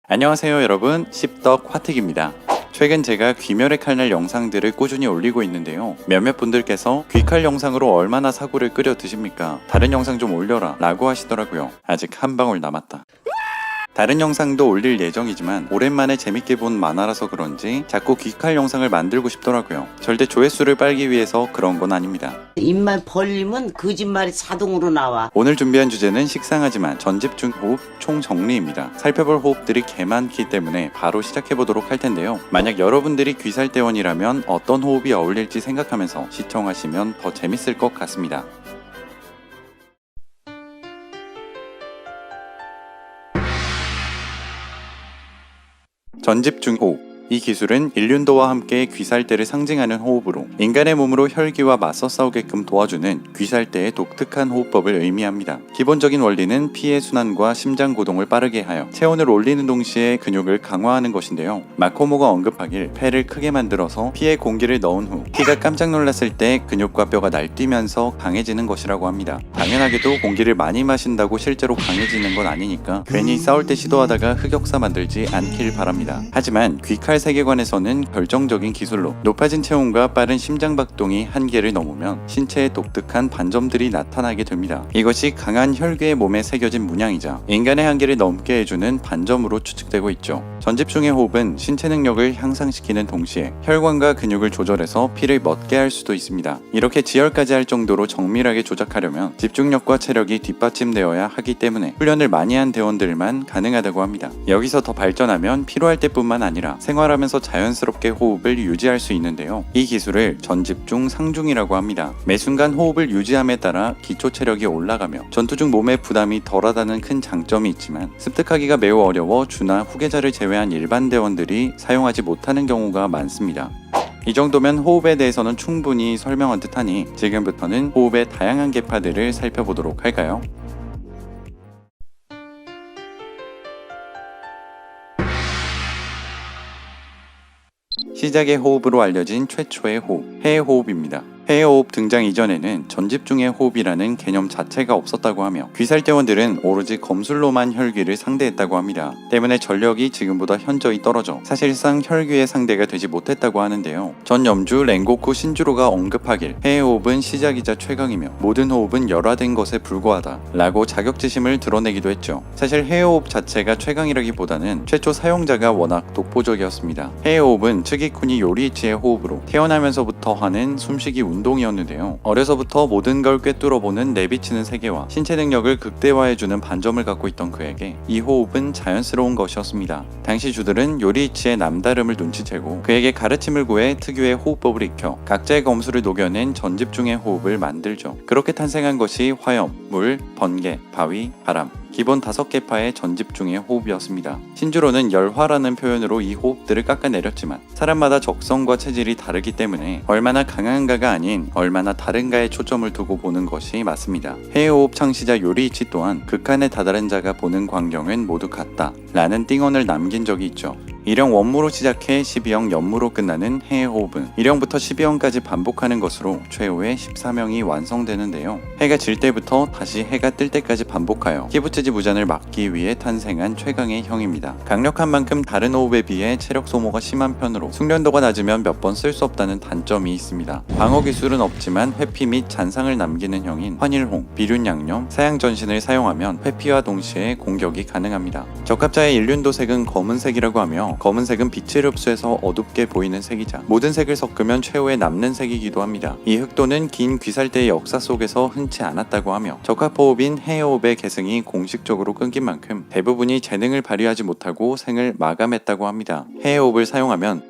안녕하세요 여러분, 씹덕 화택입니다. 최근 제가 귀멸의 칼날 영상들을 꾸준히 올리고 있는데요, 몇몇 분들께서 귀칼 영상으로 얼마나 사고를 끓여 드십니까? 다른 영상 좀 올려라 라고 하시더라고요. 아직 한 방울 남았다. 다른 영상도 올릴 예정이지만 오랜만에 재밌게 본 만화라서 그런지 자꾸 귀칼 영상을 만들고 싶더라고요. 절대 조회수를 빨기 위해서 그런 건 아닙니다. 입만 벌리면 거짓말이 자동으로 나와. 오늘 준비한 주제는 식상하지만 전집중 호흡 총정리입니다. 살펴볼 호흡들이 개 많기 때문에 바로 시작해보도록 할 텐데요. 만약 여러분들이 귀살대원이라면 어떤 호흡이 어울릴지 생각하면서 시청하시면 더 재밌을 것 같습니다. 전집중 호흡. 이 기술은 일륜도와 함께 귀살대를 상징하는 호흡으로 인간의 몸으로 혈기와 맞서 싸우게끔 도와주는 귀살대의 독특한 호흡법을 의미합니다. 기본적인 원리는 피의 순환과 심장 고동을 빠르게 하여 체온을 올리는 동시에 근육을 강화하는 것인데요. 마코모가 언급하길 폐를 크게 만들어서 피에 공기를 넣은 후 피가 깜짝 놀랐을 때 근육과 뼈가 날뛰면서 강해지는 것이라고 합니다. 당연하게도 공기를 많이 마신다고 실제로 강해지는 건 아니니까 괜히 싸울 때 시도하다가 흑역사 만들지 않길 바랍니다. 하지만 귀칼 세계관에서는 결정적인 기술로 높아진 체온과 빠른 심장박동이 한계를 넘으면 신체에 독특한 반점들이 나타나게 됩니다. 이것이 강한 혈귀의 몸에 새겨진 문양이자 인간의 한계를 넘게 해주는 반점으로 추측되고 있죠. 전집중의 호흡은 신체 능력을 향상시키는 동시에 혈관과 근육을 조절해서 피를 멎게 할 수도 있습니다. 이렇게 지혈까지 할 정도로 정밀하게 조작하려면 집중력과 체력이 뒷받침되어야 하기 때문에 훈련을 많이 한 대원들만 가능하다고 합니다. 여기서 더 발전하면 필요할 때뿐만 아니라 생활하면서 자연스럽게 호흡을 유지할 수 있는데요. 이 기술을 전집중 상중이라고 합니다. 매 순간 호흡을 유지함에 따라 기초 체력이 올라가며 전투 중 몸의 부담이 덜하다는 큰 장점이 있지만 습득하기가 매우 어려워 주나 후계자를 제외한 일반 대원들이 사용하지 못하는 경우가 많습니다. 이 정도면 호흡에 대해서는 충분히 설명한 듯하니 지금부터는 호흡의 다양한 계파들을 살펴보도록 할까요? 시작의 호흡으로 알려진 최초의 호흡, 해호흡입니다. 해호흡 등장 이전에는 전집중의 호흡이라는 개념 자체가 없었다고 하며 귀살대원들은 오로지 검술로만 혈귀를 상대했다고 합니다. 때문에 전력이 지금보다 현저히 떨어져 사실상 혈귀의 상대가 되지 못했다고 하는데요. 전 염주 랭고쿠 신주로가 언급하길 해호흡은 시작이자 최강이며 모든 호흡은 열화된 것에 불과하다 라고 자격지심을 드러내기도 했죠. 사실 해호흡 자체가 최강이라기보다는 최초 사용자가 워낙 독보적이었습니다. 해호흡은 츠기쿠니 요리이치의 호흡으로 태어나면서부터 하는 숨쉬기 운동이었는데요. 어려서부터 모든 걸 꿰뚫어보는 내비치는 세계와 신체 능력을 극대화해주는 반점을 갖고 있던 그에게 이 호흡은 자연스러운 것이었습니다. 당시 주들은 요리이치의 남다름을 눈치채고 그에게 가르침을 구해 특유의 호흡법을 익혀 각자의 검술을 녹여낸 전집중의 호흡을 만들죠. 그렇게 탄생한 것이 화염, 물, 번개, 바위, 바람 기본 5개파의 전집중의 호흡이었습니다. 신주로는 열화라는 표현으로 이 호흡들을 깎아내렸지만 사람마다 적성과 체질이 다르기 때문에 얼마나 강한가가 아닌 얼마나 다른가에 초점을 두고 보는 것이 맞습니다. 해호흡 창시자 요리이치 또한 극한에 다다른 자가 보는 광경은 모두 같다 라는 띵언을 남긴 적이 있죠. 1형 원무로 시작해 12형 연무로 끝나는 해호흡은 1형부터 12형까지 반복하는 것으로 최후의 13형이 완성되는데요. 해가 질 때부터 다시 해가 뜰 때까지 반복하여 키부츠지 무잔을 막기 위해 탄생한 최강의 형입니다. 강력한 만큼 다른 호흡에 비해 체력 소모가 심한 편으로 숙련도가 낮으면 몇 번 쓸 수 없다는 단점이 있습니다. 방어 기술은 없지만 회피 및 잔상을 남기는 형인 환일홍, 비륜양념, 사양전신을 사용하면 회피와 동시에 공격이 가능합니다. 적합자의 일륜도색은 검은색이라고 하며 검은색은 빛을 흡수해서 어둡게 보이는 색이자 모든 색을 섞으면 최후에 남는 색이기도 합니다. 이 흑도는 긴 귀살대의 역사 속에서 흔치 않았다고 하며 적합호흡인 해호흡의 계승이 공식적으로 끊긴 만큼 대부분이 재능을 발휘하지 못하고 생을 마감했다고 합니다. 해호흡을 사용하면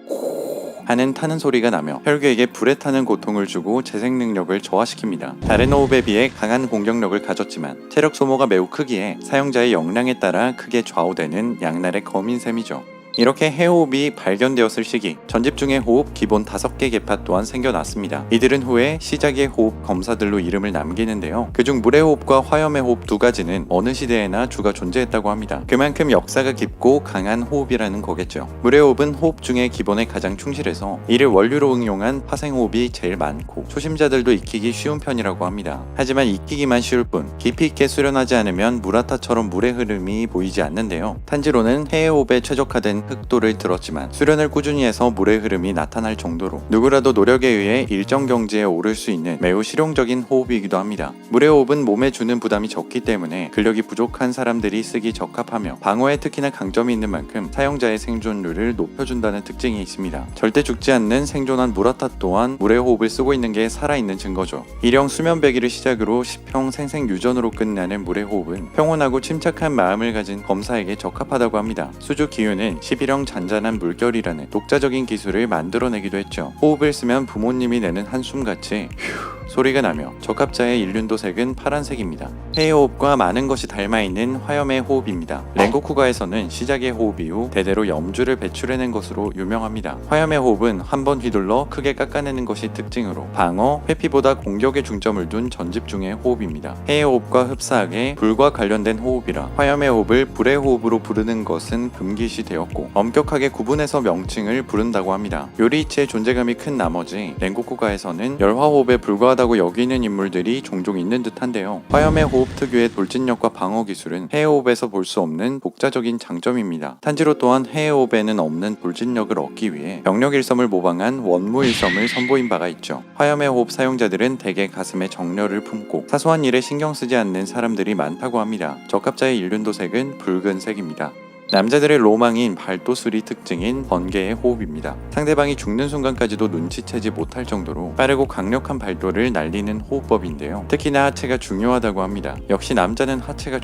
하는 타는 소리가 나며 혈귀에게 불에 타는 고통을 주고 재생 능력을 저하시킵니다. 다른 호흡에 비해 강한 공격력을 가졌지만 체력 소모가 매우 크기에 사용자의 역량에 따라 크게 좌우되는 양날의 검인 셈이죠. 이렇게 해호흡이 발견되었을 시기, 전집중의 호흡 기본 5개 계파 또한 생겨났습니다. 이들은 후에 시작의 호흡 검사들로 이름을 남기는데요. 그중 물의 호흡과 화염의 호흡 두 가지는 어느 시대에나 주가 존재했다고 합니다. 그만큼 역사가 깊고 강한 호흡이라는 거겠죠. 물의 호흡은 호흡 중에 기본에 가장 충실해서 이를 원료로 응용한 파생호흡이 제일 많고 초심자들도 익히기 쉬운 편이라고 합니다. 하지만 익히기만 쉬울 뿐 깊이 있게 수련하지 않으면 무라타처럼 물의 흐름이 보이지 않는데요. 탄지로는 해호흡에 최적화된 흑도를 들었지만 수련을 꾸준히 해서 물의 흐름이 나타날 정도로 누구라도 노력에 의해 일정 경지에 오를 수 있는 매우 실용적인 호흡이기도 합니다. 물의 호흡은 몸에 주는 부담이 적기 때문에 근력이 부족한 사람들이 쓰기 적합하며 방어에 특히나 강점이 있는 만큼 사용자의 생존율을 높여준다는 특징이 있습니다. 절대 죽지 않는 생존한 무라타 또한 물의 호흡을 쓰고 있는 게 살아있는 증거죠. 일형 수면배기를 시작으로 10평 생생유전으로 끝나는 물의 호흡은 평온하고 침착한 마음을 가진 검사에게 적합하다고 합니다. 수주 기윤은 11형 잔잔한 물결이라는 독자적인 기술을 만들어내기도 했죠. 호흡을 쓰면 부모님이 내는 한숨같이 휴 소리가 나며 적합자의 일륜도색은 파란색입니다. 해호흡과 많은 것이 닮아있는 화염의 호흡입니다. 랭고쿠가에서는 시작의 호흡 이후 대대로 염주를 배출해낸 것으로 유명합니다. 화염의 호흡은 한 번 휘둘러 크게 깎아내는 것이 특징으로 방어, 회피보다 공격에 중점을 둔 전집중의 호흡입니다. 해호흡과 흡사하게 불과 관련된 호흡이라 화염의 호흡을 불의 호흡으로 부르는 것은 금기시 되었고 엄격하게 구분해서 명칭을 부른다고 합니다. 요리이치의 존재감이 큰 나머지 랭고쿠가에서는 열화호흡에 불과하다고 여기는 인물들이 종종 있는 듯한데요. 화염의 호흡 특유의 돌진력과 방어 기술은 해호흡에서 볼 수 없는 독자적인 장점입니다. 탄지로 또한 해호흡에는 없는 돌진력을 얻기 위해 병력 일섬을 모방한 원무 일섬을 선보인 바가 있죠. 화염의 호흡 사용자들은 대개 가슴에 정렬을 품고 사소한 일에 신경 쓰지 않는 사람들이 많다고 합니다. 적합자의 일륜도색은 붉은색입니다. 남자들의 로망인 발도술이 특징인 번개의 호흡입니다. 상대방이 죽는 순간까지도 눈치채지 못할 정도로 빠르고 강력한 발도를 날리는 호흡법인데요. 특히나 하체가 중요하다고 합니다. 역시 남자는 하체가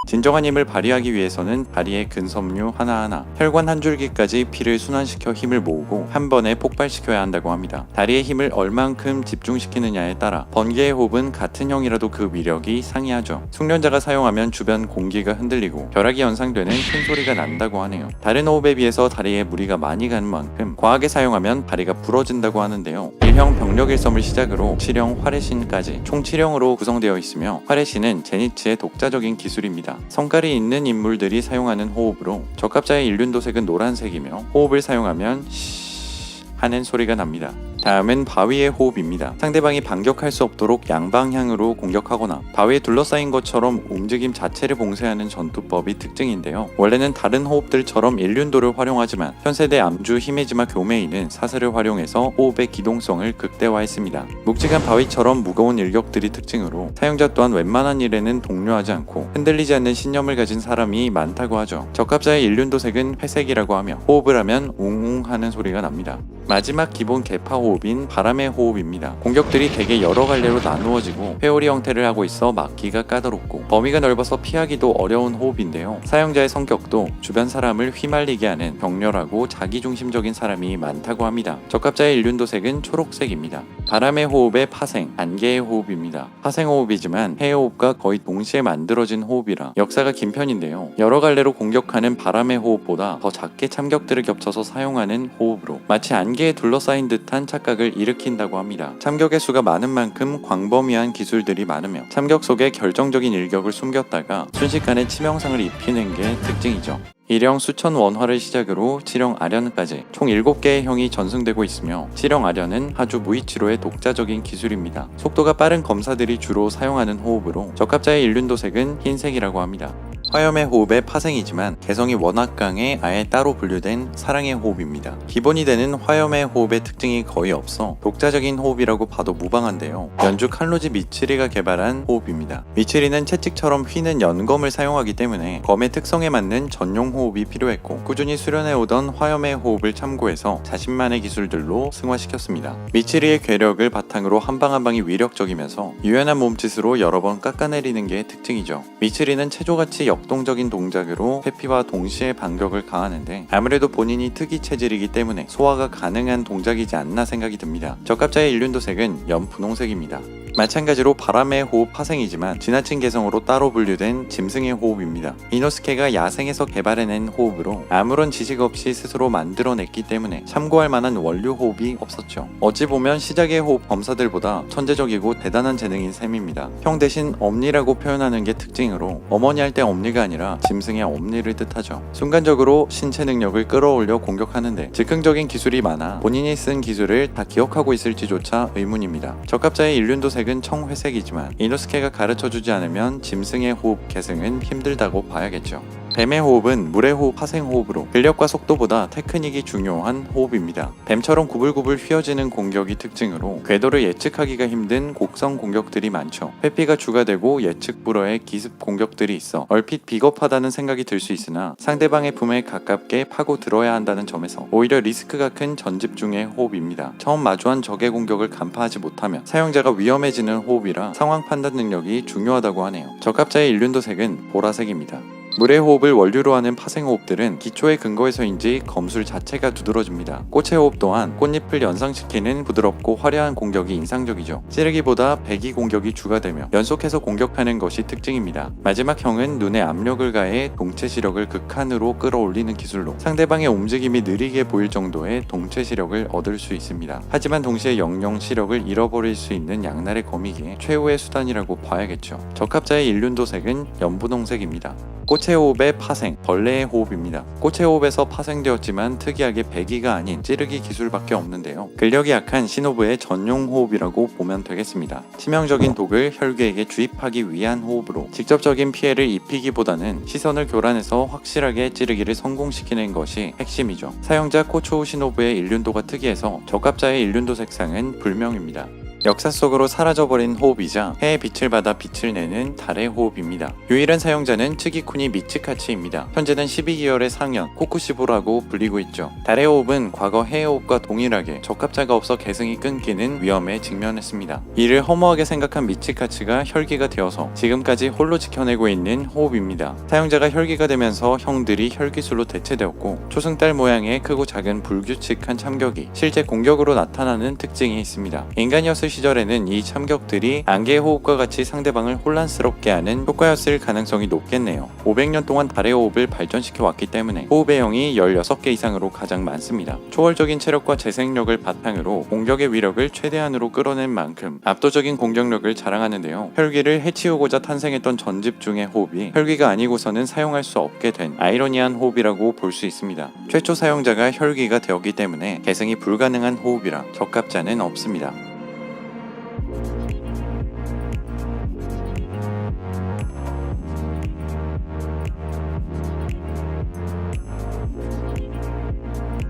진정한 힘을 발휘하기 위해서는 다리의 근섬유 하나하나, 혈관 한 줄기까지 피를 순환시켜 힘을 모으고 한 번에 폭발시켜야 한다고 합니다. 다리의 힘을 얼만큼 집중시키느냐에 따라 번개의 호흡은 같은 형이라도 그 위력이 상이하죠. 숙련자가 사용하면 주변 공기가 흔들리고 벼락이 연상되는 큰 소리가 난다고 하네요. 다른 호흡에 비해서 다리에 무리가 많이 가는 만큼 과하게 사용하면 다리가 부러진다고 하는데요. 1형 병력일섬을 시작으로 7형 화레신까지 총 7형으로 구성되어 있으며 화레신은 제니츠의 독자적인 기술입니다. 성깔이 있는 인물들이 사용하는 호흡으로 적합자의 일륜도색은 노란색이며 호흡을 사용하면 시 하는 소리가 납니다. 다음은 바위의 호흡입니다. 상대방이 반격할 수 없도록 양방향으로 공격하거나 바위에 둘러싸인 것처럼 움직임 자체를 봉쇄하는 전투법이 특징인데요. 원래는 다른 호흡들처럼 일륜도를 활용하지만 현세대 암주 히메지마 교메이는 사슬을 활용해서 호흡의 기동성을 극대화했습니다. 묵직한 바위처럼 무거운 일격들이 특징으로 사용자 또한 웬만한 일에는 동요하지 않고 흔들리지 않는 신념을 가진 사람이 많다고 하죠. 적합자의 일륜도색은 회색이라고 하며 호흡을 하면 웅웅 하는 소리가 납니다. 마지막 기본 계파 호흡인 바람의 호흡입니다. 공격들이 대개 여러 갈래로 나누어지고 회오리 형태를 하고 있어 막기가 까다롭고 범위가 넓어서 피하기도 어려운 호흡인데요. 사용자의 성격도 주변 사람을 휘말리게 하는 격렬하고 자기중심적인 사람이 많다고 합니다. 적합자의 일륜도색은 초록색입니다. 바람의 호흡의 파생, 안개의 호흡입니다. 파생호흡이지만 해호흡과 거의 동시에 만들어진 호흡이라 역사가 긴 편인데요. 여러 갈래로 공격하는 바람의 호흡보다 더 작게 참격들을 겹쳐서 사용하는 호흡으로 마치 안개에 둘러싸인 듯한 착각을 일으킨다고 합니다. 참격의 수가 많은 만큼 광범위한 기술들이 많으며 참격 속에 결정적인 일격을 숨겼다가 순식간에 치명상을 입히는 게 특징이죠. 1형 수천 원화를 시작으로 7형 아련까지 총 7개의 형이 전승되고 있으며 7형 아련은 하주 무이치로의 독자적인 기술입니다. 속도가 빠른 검사들이 주로 사용하는 호흡으로 적합자의 일륜도색은 흰색이라고 합니다. 화염의 호흡의 파생이지만 개성이 워낙 강해 아예 따로 분류된 사랑의 호흡입니다. 기본이 되는 화염의 호흡의 특징이 거의 없어 독자적인 호흡이라고 봐도 무방한데요. 연주 칼로지 미츠리가 개발한 호흡입니다. 미츠리는 채찍처럼 휘는 연검을 사용하기 때문에 검의 특성에 맞는 전용 호흡이 필요했고 꾸준히 수련해오던 화염의 호흡을 참고해서 자신만의 기술들로 승화시켰습니다. 미츠리의 괴력을 바탕으로 한 방 한 방이 위력적이면서 유연한 몸짓으로 여러 번 깎아내리는 게 특징이죠. 미츠리는 체조같이 역동적인 동작으로 회피와 동시에 반격을 가하는데 아무래도 본인이 특이 체질이기 때문에 소화가 가능한 동작이지 않나 생각이 듭니다. 적합자의 일륜도색은 연분홍색입니다. 마찬가지로 바람의 호흡 파생이지만 지나친 개성으로 따로 분류된 짐승의 호흡입니다. 이노스케가 야생에서 개발해낸 호흡으로 아무런 지식 없이 스스로 만들어냈기 때문에 참고할 만한 원류 호흡이 없었죠. 어찌 보면 시작의 호흡 검사들보다 천재적이고 대단한 재능인 셈입니다. 형 대신 엄니라고 표현하는 게 특징으로 어머니 할 때 엄니가 아니라 짐승의 엄니를 뜻하죠. 순간적으로 신체 능력을 끌어올려 공격하는데 즉흥적인 기술이 많아 본인이 쓴 기술을 다 기억하고 있을지조차 의문입니다. 적합자의 일륜도색은 청회색이지만 이노스케가 가르쳐주지 않으면 짐승의 호흡 계승은 힘들다고 봐야겠죠. 뱀의 호흡은 물의 호흡 파생 호흡으로 근력과 속도보다 테크닉이 중요한 호흡입니다. 뱀처럼 구불구불 휘어지는 공격이 특징으로 궤도를 예측하기가 힘든 곡성 공격들이 많죠. 회피가 주가 되고 예측 불허의 기습 공격들이 있어 얼핏 비겁하다는 생각이 들 수 있으나 상대방의 품에 가깝게 파고 들어야 한다는 점에서 오히려 리스크가 큰 전집중의 호흡입니다. 처음 마주한 적의 공격을 간파하지 못하면 사용자가 위험해지는 호흡이라 상황 판단 능력이 중요하다고 하네요. 적합자의 일륜도색은 보라색입니다. 물의 호흡을 원료로 하는 파생호흡들은 기초의 근거에서인지 검술 자체가 두드러집니다. 꽃의 호흡 또한 꽃잎을 연상시키는 부드럽고 화려한 공격이 인상적이죠. 찌르기보다 배기 공격이 주가 되며 연속해서 공격하는 것이 특징입니다. 마지막 형은 눈에 압력을 가해 동체 시력을 극한으로 끌어올리는 기술로 상대방의 움직임이 느리게 보일 정도의 동체 시력을 얻을 수 있습니다. 하지만 동시에 영영 시력을 잃어버릴 수 있는 양날의 검이기에 최후의 수단이라고 봐야겠죠. 적합자의 일륜도색은 연분홍색입니다. 꽃의 호흡의 파생, 벌레의 호흡입니다. 꽃의 호흡에서 파생되었지만 특이하게 배기가 아닌 찌르기 기술밖에 없는데요. 근력이 약한 시노부의 전용 호흡이라고 보면 되겠습니다. 치명적인 독을 혈귀에게 주입하기 위한 호흡으로 직접적인 피해를 입히기보다는 시선을 교란해서 확실하게 찌르기를 성공시키는 것이 핵심이죠. 사용자 코초우 시노부의 일륜도가 특이해서 적합자의 일륜도 색상은 불명입니다. 역사 속으로 사라져버린 호흡이자 해의 빛을 받아 빛을 내는 달의 호흡입니다. 유일한 사용자는 츠기쿠니 미츠카치입니다. 현재는 12개월의 상현 코쿠시보라고 불리고 있죠. 달의 호흡은 과거 해의 호흡과 동일하게 적합자가 없어 계승이 끊기는 위험에 직면했습니다. 이를 허무하게 생각한 미츠카치가 혈기가 되어서 지금까지 홀로 지켜내고 있는 호흡입니다. 사용자가 혈기가 되면서 형들이 혈기술로 대체되었고 초승달 모양의 크고 작은 불규칙한 참격이 실제 공격으로 나타나는 특징이 있습니다. 인간이었을 시절에는 이 참격들이 안개의 호흡과 같이 상대방을 혼란스럽게 하는 효과였을 가능성이 높겠네요. 500년 동안 달의 호흡을 발전시켜 왔기 때문에 호흡의 형이 16개 이상으로 가장 많습니다. 초월적인 체력과 재생력을 바탕으로 공격의 위력을 최대한으로 끌어낸 만큼 압도적인 공격력을 자랑하는데요. 혈귀를 해치우고자 탄생했던 전집중의 호흡이 혈귀가 아니고서는 사용할 수 없게 된 아이러니한 호흡이라고 볼 수 있습니다. 최초 사용자가 혈귀가 되었기 때문에 계승이 불가능한 호흡이라 적합자는 없습니다.